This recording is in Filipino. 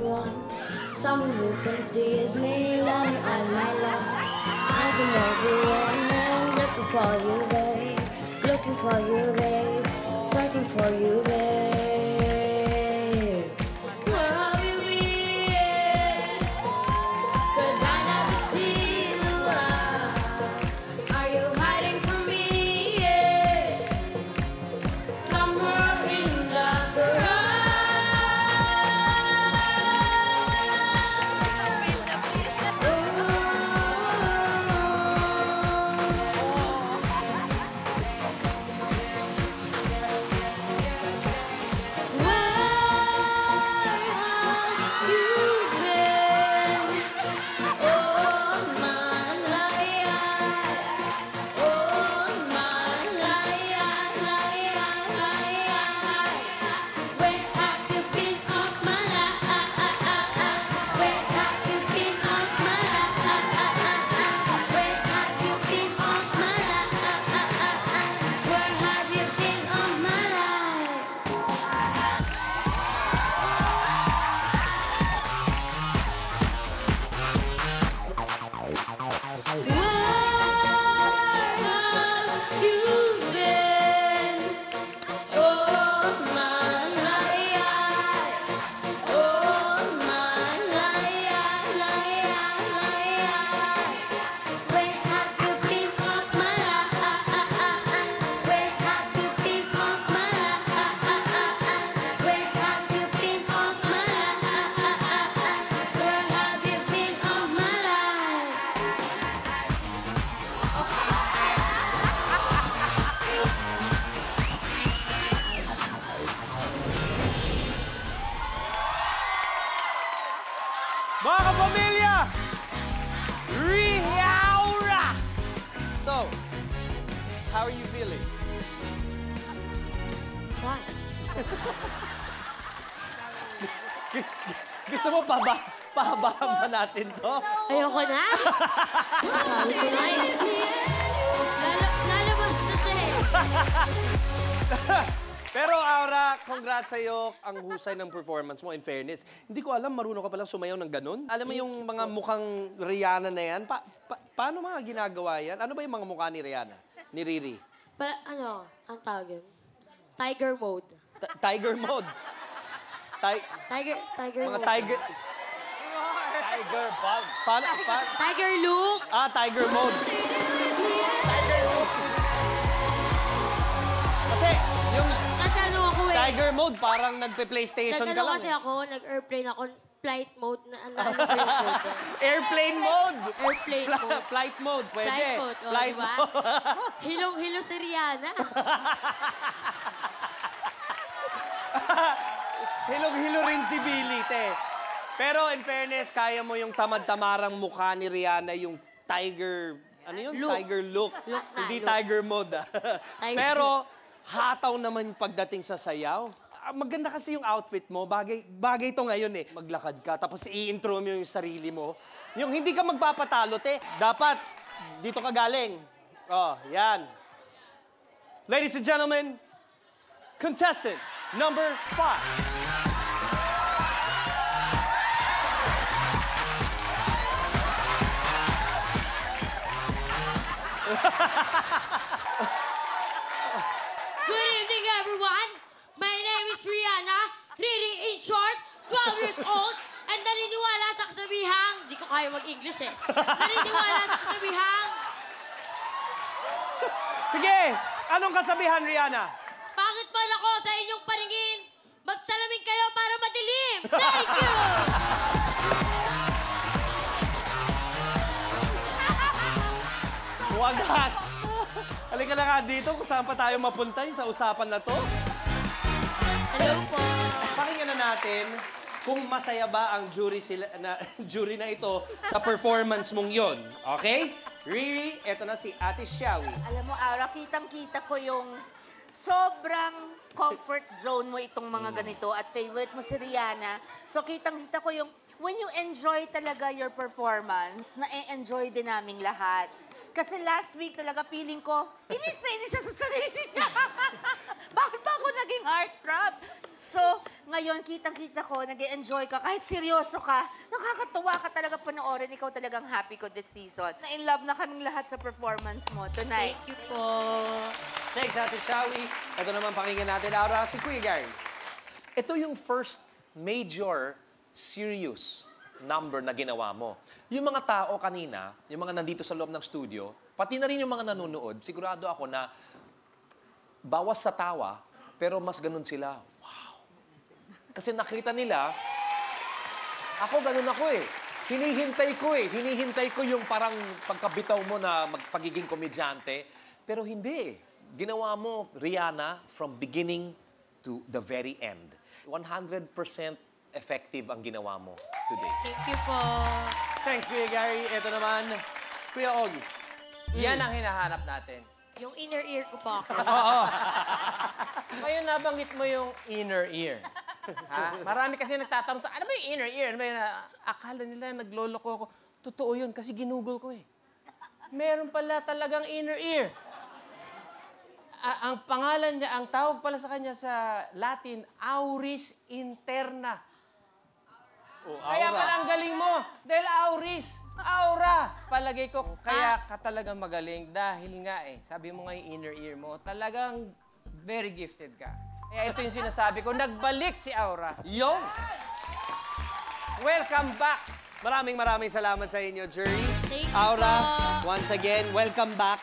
one, someone who can please me, love me all my life. I've been everywhere and looking for you, babe. Looking for you, babe. Searching for you, babe. Where have you been? 'Cause I never see you. Are you hiding from me? Somewhere in the garage. Mga kapamilya! Rihaura! So, how are you feeling? Why? Gusto mo pahabahan pa natin to? Ayoko na. Sabi ko na eh. Lalabas na siya eh. Pero Aura, congrats sa'yo. Ang husay ng performance mo, in fairness. Hindi ko alam, marunong ka palang sumayaw ng ganun. Alam mo yung mga mukhang Rihanna na yan? Paano mga ginagawa yan? Ano ba yung mga mukha ni Rihanna? Ni Riri? Ano, ang tawag yun? Tiger mode. Tiger mode? Tiger Mga mode. tiger... Tiger Bug. Tiger look. Ah, tiger mode. Kasi, yung Nagtanong ako eh. tiger mode, parang nagpe-PlayStation ka Nagtanong lang. kasi ako, nag-airplane ako, flight mode na ano flight mode. Airplane mode! Airplane mode. Flight mode, pwede. Flight mode, oh, Flight diba? mode. Hilong-hilo si Rihanna. Hilong-hilo rin si Billy, te. Pero in fairness, kaya mo yung tamad-tamarang mukha ni Rihanna, yung tiger... Ano yun? Look. Tiger look. Look na, Hindi look. tiger mode, ah. Tiger. Pero hataw naman pagdating sa sayaw. Maganda kasi yung outfit mo. Bagay to ngayon eh. Maglakad ka, tapos i-intro mo yung sarili mo. Yung hindi ka magpapatalo, te. Dapat, dito ka galing. Oh, yan. Ladies and gentlemen, contestant number 5. Good evening, everyone. My name is Rihanna, Riri in short, 12 years old, and naniniwala sa kasabihang, di ko kaya mag-English eh, naniniwala sa kasabihang, Sige, anong kasabihan, Rihanna? bakit man ako sa inyong paningin, magsalamin kayo para madilim. Thank you! Wagas! Halika na nga dito kung saan pa tayo mapunta sa usapan na to. Hello po. Pakinggan na natin kung masaya ba ang jury na ito sa performance mong yon. Okay? Riri, eto na si Ate Shawi. Alam mo, Aura, kitang-kita ko yung sobrang comfort zone mo itong mga ganito at favorite mo si Rihanna. So, kitang-kita ko yung when you enjoy talaga your performance, na-enjoy din naming lahat. Kasi last week talaga feeling ko, inis na inis siya sa sarili niya. Bakit ba ako naging heartthrob? So, ngayon, kitang-kita ko, nag-enjoy ka, kahit seryoso ka, nakakatuwa ka talaga panoorin, ikaw talagang happy ko this season. Na-in love na kaming lahat sa performance mo tonight. Thank you po. Next, Ate Shawi. Ito naman pakinggan natin, Aura, si Kuya Gary. Ito yung first major serious number na ginawa mo. Yung mga tao kanina, yung mga nandito sa loob ng studio, pati na rin yung mga nanonood, sigurado ako na bawas sa tawa, pero mas ganun sila. Wow! Kasi nakita nila, ako ganun ako eh. Hinihintay ko yung parang pagkabitaw mo na magpagiging komedyante. Pero hindi eh. Ginawa mo, Rihanna, from beginning to the very end. 100% effective ang ginawa mo today. Thank you po. Thanks, Kuya Gary. Ito naman, Kuya Og. Yan ang hinahanap natin. Yung inner ear ko po. Ngayon nabanggit mo yung inner ear. Ha? Marami kasi nagtatanong sa, ano ba yung inner ear? Ano ba yun? Akala nila nagloloko ako. Totoo yun kasi ginugol ko eh. Meron pala talagang inner ear. Ang pangalan niya, ang tawag pala sa kanya sa Latin, auris interna. Kaya pala ang galing mo. Dahil auris, aura. Palagay ko, kaya ka talagang magaling. Dahil nga eh, sabi mo nga yung inner ear mo, talagang very gifted ka. Kaya ito yung sinasabi ko, nagbalik si Aura. Yo! Welcome back! Maraming salamat sa inyo, Jury. Thank you Aura, po. once again, welcome back.